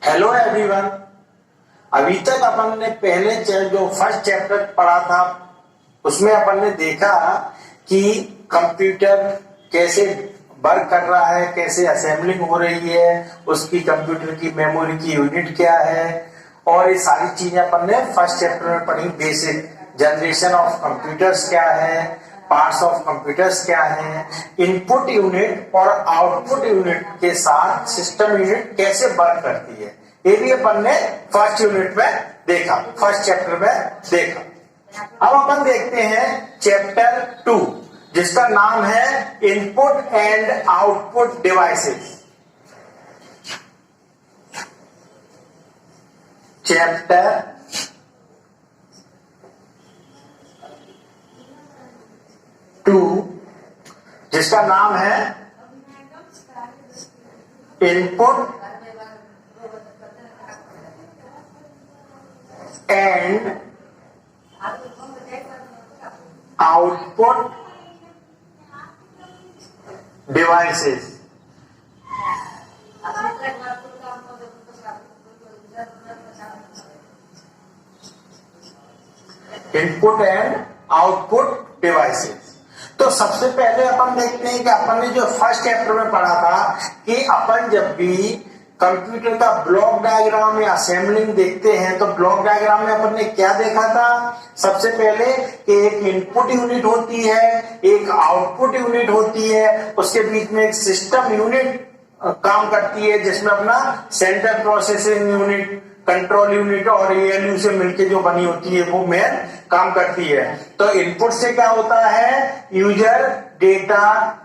Hello everyone. अभी तक अपन ने पहले जो फर्स्ट चैप्टर पढ़ा था उसमें अपन ने देखा कि कंप्यूटर कैसे वर्क कर रहा है, कैसे असेंबलिंग हो रही है, उसकी कंप्यूटर की मेमोरी की यूनिट क्या है, और ये सारी चीजें अपन ने फर्स्ट चैप्टर में पढ़ी। बेसिक जनरेशन ऑफ कंप्यूटर्स क्या है, पार्ट्स ऑफ कंप्यूटर्स क्या है, इनपुट यूनिट और आउटपुट यूनिट के साथ सिस्टम यूनिट कैसे वर्क करती है, ये भी अपन ने फर्स्ट यूनिट में देखा, फर्स्ट चैप्टर में देखा। अब अपन देखते हैं चैप्टर 2 जिसका नाम है input and output devices. Chapter 2 जिसका नाम है input and output devices. Input and output devices. तो सबसे पहले अपन देखते हैं कि अपन ने जो फर्स्ट चैप्टर में पढ़ा था कि अपन जब भी कंप्यूटर का ब्लॉक डायग्राम या असेंबलिंग देखते हैं तो ब्लॉक डायग्राम में अपन ने क्या देखा था। सबसे पहले कि एक इनपुट यूनिट होती है, एक आउटपुट यूनिट होती है, उसके बीच में एक सिस्टम यूनिट काम करती है जिसमें अपना central processing unit, control unit और एएलयू से मिलके जो बनी होती है वो मेन काम करती है। तो इनपुट से क्या होता है, यूजर डेटा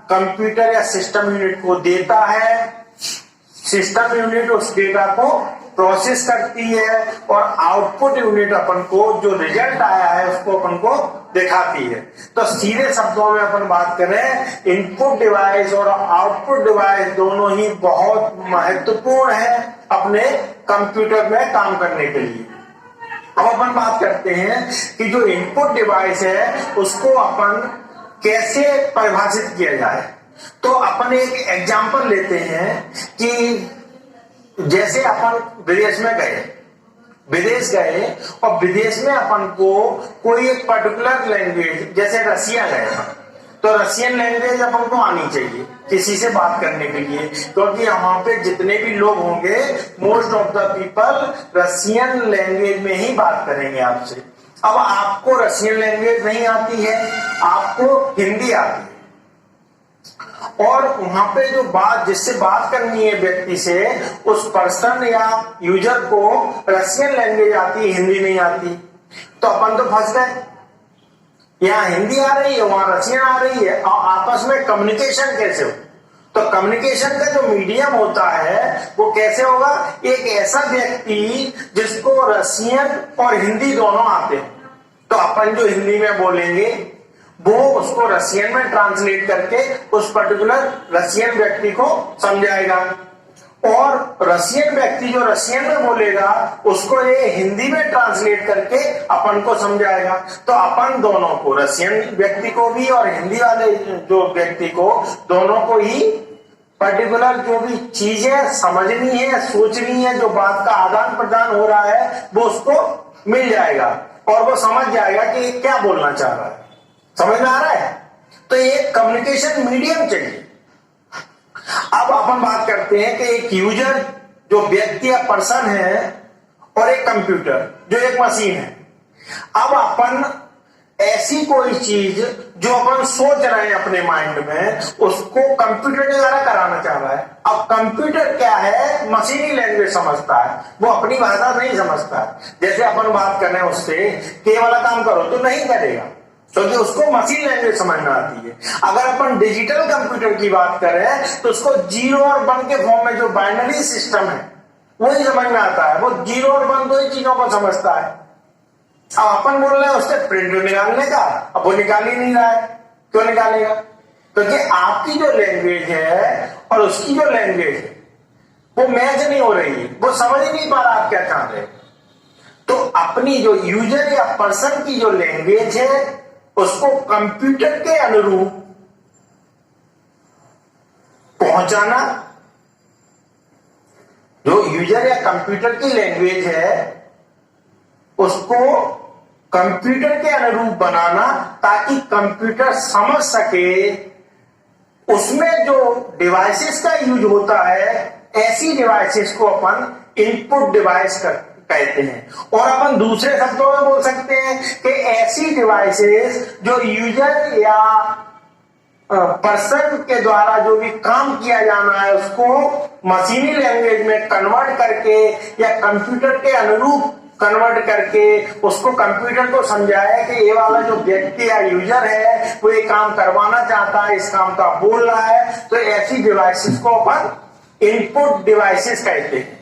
कंप्यूटर या सिस्टम यूनिट को देता है, सिस्टम यूनिट उस डेटा को प्रोसेस करती है और आउटपुट यूनिट अपन को जो रिजल्ट आया है उसको अपन को दिखाती है। तो सीधे शब्दों में अपन बात करें, इनपुट डिवाइस और आउटपुट डिवाइस दोनों ही बहुत महत्वपूर्ण है अपने कंप्यूटर में काम करने के लिए। अब अपन बात करते हैं कि जो इनपुट डिवाइस है उसको अपन कैसे परिभाषित किया जाए। तो अपन एक एग्जांपल लेते हैं कि जैसे अपन विदेश गए और विदेश में अपन को कोई एक पर्टिकुलर लैंग्वेज, जैसे रसिया गए तो रसियन लैंग्वेज अपन को आनी चाहिए किसी से बात करने के लिए, क्योंकि वहां पे जितने भी लोग होंगे most of the people Russian language में ही बात करेंगे आपसे। अब आपको रसियन लैंग्वेज नहीं आती है, आपको हिंदी आती है और वहां पे जो जिससे बात करनी है व्यक्ति से, उस पर्सन या यूजर को रसियन लैंग्वेज आती है, हिंदी नहीं आती। तो अपन तो फंस गए, यहाँ हिंदी आ रही है वहां रसियन आ रही है, और आपस में कम्युनिकेशन कैसे हो। तो कम्युनिकेशन का जो मीडियम होता है वो कैसे होगा, एक ऐसा व्यक्ति जिसको रसियन और हिंदी दोनों आते हैं, तो अपन जो हिंदी में बोलेंगे वो उसको रसियन में ट्रांसलेट करके उस पर्टिकुलर रसियन व्यक्ति को समझाएगा, और रसियन व्यक्ति जो रसियन में बोलेगा उसको ये हिंदी में ट्रांसलेट करके अपन को समझाएगा। तो अपन दोनों को, रसियन व्यक्ति को भी और हिंदी वाले जो व्यक्ति को, दोनों को ही पर्टिकुलर जो भी चीजें समझनी है, सोचनी है, जो बात का आदान प्रदान हो रहा है वो उसको मिल जाएगा और वो समझ जाएगा कि क्या बोलना चाह रहा है। समझ में आ रहा है। तो एक कम्युनिकेशन मीडियम चाहिए। अब अपन बात करते हैं कि एक यूजर जो व्यक्ति या पर्सन है और एक कंप्यूटर जो एक मशीन है। अब अपन ऐसी कोई चीज जो अपन सोच रहे हैं अपने माइंड में, उसको कंप्यूटर के द्वारा कराना चाह रहा है। अब कंप्यूटर क्या है, मशीनी लैंग्वेज समझता है, वो अपनी भाषा नहीं समझता है। जैसे अपन बात कर रहे हैं उससे कि ये वाला काम करो तो नहीं करेगा, क्योंकि उसको मशीन लैंग्वेज समझना आती है। अगर अपन डिजिटल कंप्यूटर की बात करें तो उसको 0 और 1 के फॉर्म में जो बाइनरी सिस्टम है वही समझ में आता है, वो 0 और 1 दो ही चीजों को समझता है। अब अपन बोल रहे हैं उससे प्रिंट निकालने का, अब वो निकाल ही नहीं रहा है। क्यों निकालेगा, क्योंकि आपकी जो लैंग्वेज है और उसकी जो लैंग्वेज है वो मैच नहीं हो रही है, वो समझ ही नहीं पा रहा आप क्या चाह रहे हैं। तो अपनी जो यूजर या पर्सन की जो लैंग्वेज है उसको कंप्यूटर के अनुरूप पहुंचाना, जो यूजर या कंप्यूटर की लैंग्वेज है उसको कंप्यूटर के अनुरूप बनाना, ताकि कंप्यूटर समझ सके। उसमें जो डिवाइसेस का यूज होता है, ऐसी डिवाइसेस को अपन इनपुट डिवाइस कहते हैं। और अपन दूसरे शब्दों में बोल सकते हैं कि ऐसी डिवाइसेस जो यूजर या पर्सन के द्वारा जो भी काम किया जाना है उसको मशीनी लैंग्वेज में कन्वर्ट करके या कंप्यूटर के अनुरूप कन्वर्ट करके उसको कंप्यूटर को समझाया कि ये वाला जो व्यक्ति या यूजर है वो ये काम करवाना चाहता है, इस काम का बोल रहा है। तो ऐसी डिवाइसेस को अपन इनपुट डिवाइसेस कहते हैं।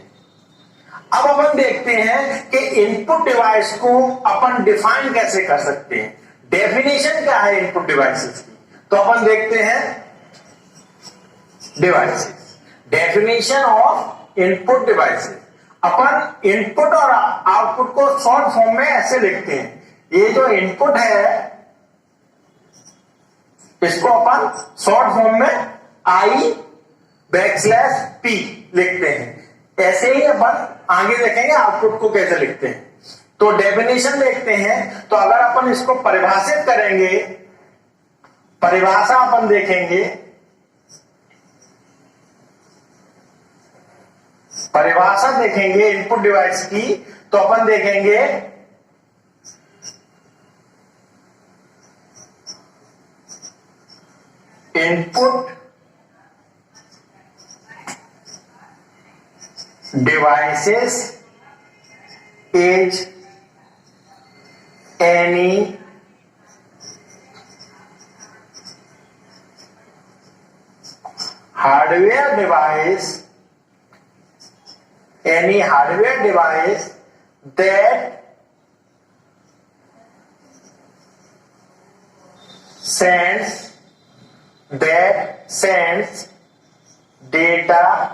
अब अपन देखते हैं कि इनपुट डिवाइस को अपन डिफाइन कैसे कर सकते हैं। डेफिनेशन क्या है इनपुट डिवाइसेस की, तो अपन देखते हैं devices, definition of input devices. Upon input और आउटपुट को शॉर्ट फॉर्म में ऐसे लिखते हैं। ये जो इनपुट है इसको अपन शॉर्ट फॉर्म में I\P लिखते हैं। ऐसे ही अपन आगे देखेंगे आउटपुट को कैसे लिखते हैं। तो डेफिनेशन देखते हैं, तो अगर अपन इसको परिभाषित करेंगे, परिभाषा अपन देखेंगे, परिभाषा देखेंगे इनपुट डिवाइस की, तो अपन देखेंगे input devices is any hardware device, any hardware device that sends data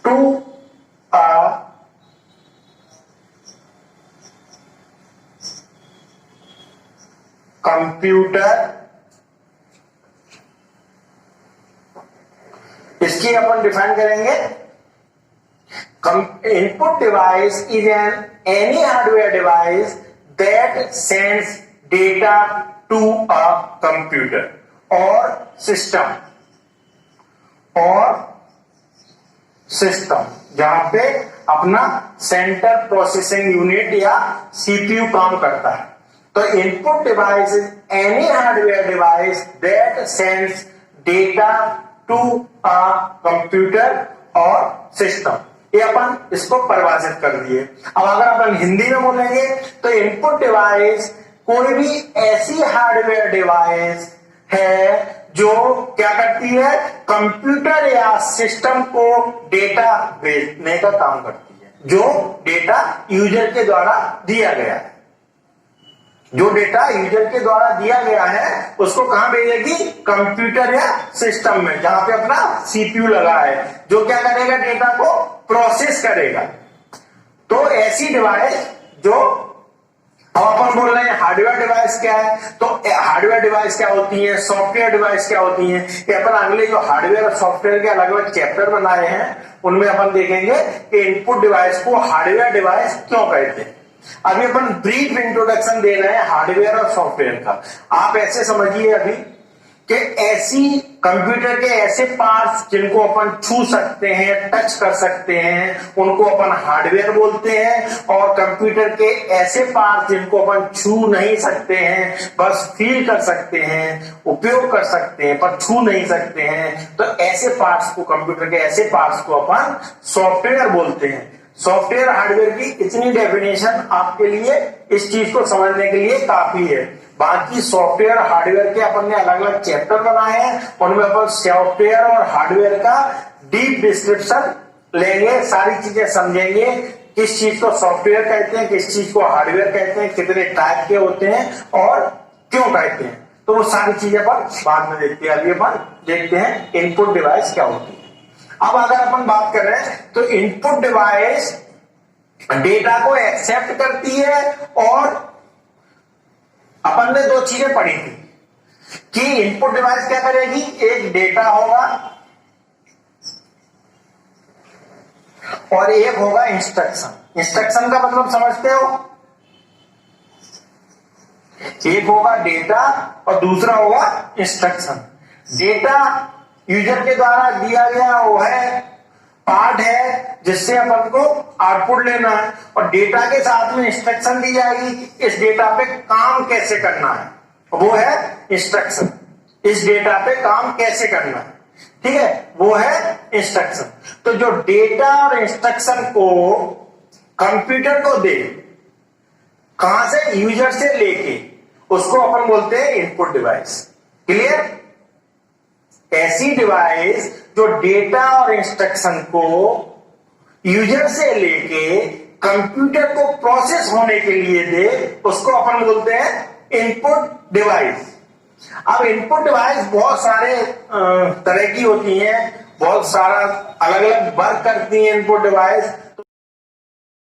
to a computer। इसकी अपन डिफाइन करेंगे, input device is an any hardware device that sends data to a computer और system, जहां पे अपना सेंट्रल प्रोसेसिंग यूनिट या CPU काम करता है। तो input device is any hardware device that sends data to a computer और सिस्टम। ये अपन इसको परिभाषित कर दिए। अब अगर अपन हिंदी में बोलेंगे तो इनपुट डिवाइस कोई भी ऐसी हार्डवेयर डिवाइस है जो क्या करती है, कंप्यूटर या सिस्टम को डेटा भेजने का काम करती है। जो डेटा यूजर के द्वारा दिया गया है, जो डेटा यूजर के द्वारा दिया गया है उसको कहां भेजेगी, कंप्यूटर या सिस्टम में, जहां पे अपना सीपीयू लगा है, जो क्या करेगा, डेटा को प्रोसेस करेगा। तो ऐसी डिवाइस जो, अब अपन बोल रहे हैं हार्डवेयर डिवाइस क्या है, तो हार्डवेयर डिवाइस क्या होती है, सॉफ्टवेयर डिवाइस क्या होती है, ये अपन अगले जो हार्डवेयर और सॉफ्टवेयर के अलग अलग चैप्टर बनाए हैं उनमें अपन देखेंगे कि इनपुट डिवाइस को हार्डवेयर डिवाइस क्यों कहते हैं। अभी अपन ब्रीफ इंट्रोडक्शन दे रहे हैं हार्डवेयर और सॉफ्टवेयर का। आप ऐसे समझिए अभी कि ऐसी कंप्यूटर के ऐसे पार्ट्स जिनको अपन छू सकते हैं, टच कर सकते हैं, उनको अपन हार्डवेयर बोलते हैं। और कंप्यूटर के ऐसे पार्ट्स जिनको अपन छू नहीं सकते हैं, बस फील कर सकते हैं, उपयोग कर सकते हैं, पर छू नहीं सकते हैं, तो ऐसे पार्ट्स को, कंप्यूटर के ऐसे पार्ट्स को अपन सॉफ्टवेयर बोलते हैं। सॉफ्टवेयर हार्डवेयर की इतनी डेफिनेशन आपके लिए इस चीज को समझने के लिए काफी है। बाकी सॉफ्टवेयर हार्डवेयर के अपन ने अलग अलग चैप्टर बनाए हैं, उनमें अपन सॉफ्टवेयर और हार्डवेयर का डीप डिस्क्रिप्शन लेंगे, सारी चीजें समझेंगे, किस चीज को सॉफ्टवेयर कहते हैं, किस चीज को हार्डवेयर कहते हैं, कितने टाइप के होते हैं और क्यों कहते हैं। तो वो सारी चीजें अपन बाद में देखते हैं। अभी अपन देखते हैं इनपुट डिवाइस क्या होती है। अब अगर अपन बात कर रहे हैं तो इनपुट डिवाइस डेटा को एक्सेप्ट करती है, और अपन ने दो चीजें पढ़ी थी कि इनपुट डिवाइस क्या करेगी, एक डेटा होगा, और एक होगा इंस्ट्रक्शन। इंस्ट्रक्शन का मतलब समझते हो? एक होगा डेटा और दूसरा होगा इंस्ट्रक्शन। डेटा यूजर के द्वारा दिया गया वो है पार्ट है जिससे अपन को आउटपुट लेना है, और डेटा के साथ में इंस्ट्रक्शन दी जाएगी कि इस डेटा पे काम कैसे करना है, वो है इंस्ट्रक्शन। इस डेटा पे काम कैसे करना है, ठीक है, वो है इंस्ट्रक्शन। तो जो डेटा और इंस्ट्रक्शन को कंप्यूटर को दे, कहां से? यूजर से लेके, उसको अपन बोलते हैं इनपुट डिवाइस। क्लियर? ऐसी डिवाइस जो डेटा और इंस्ट्रक्शन को यूजर से लेके कंप्यूटर को प्रोसेस होने के लिए दे, उसको अपन बोलते हैं इनपुट डिवाइस। अब इनपुट डिवाइस बहुत सारे तरह की होती हैं, बहुत सारा अलग अलग वर्क करती हैं इनपुट डिवाइस।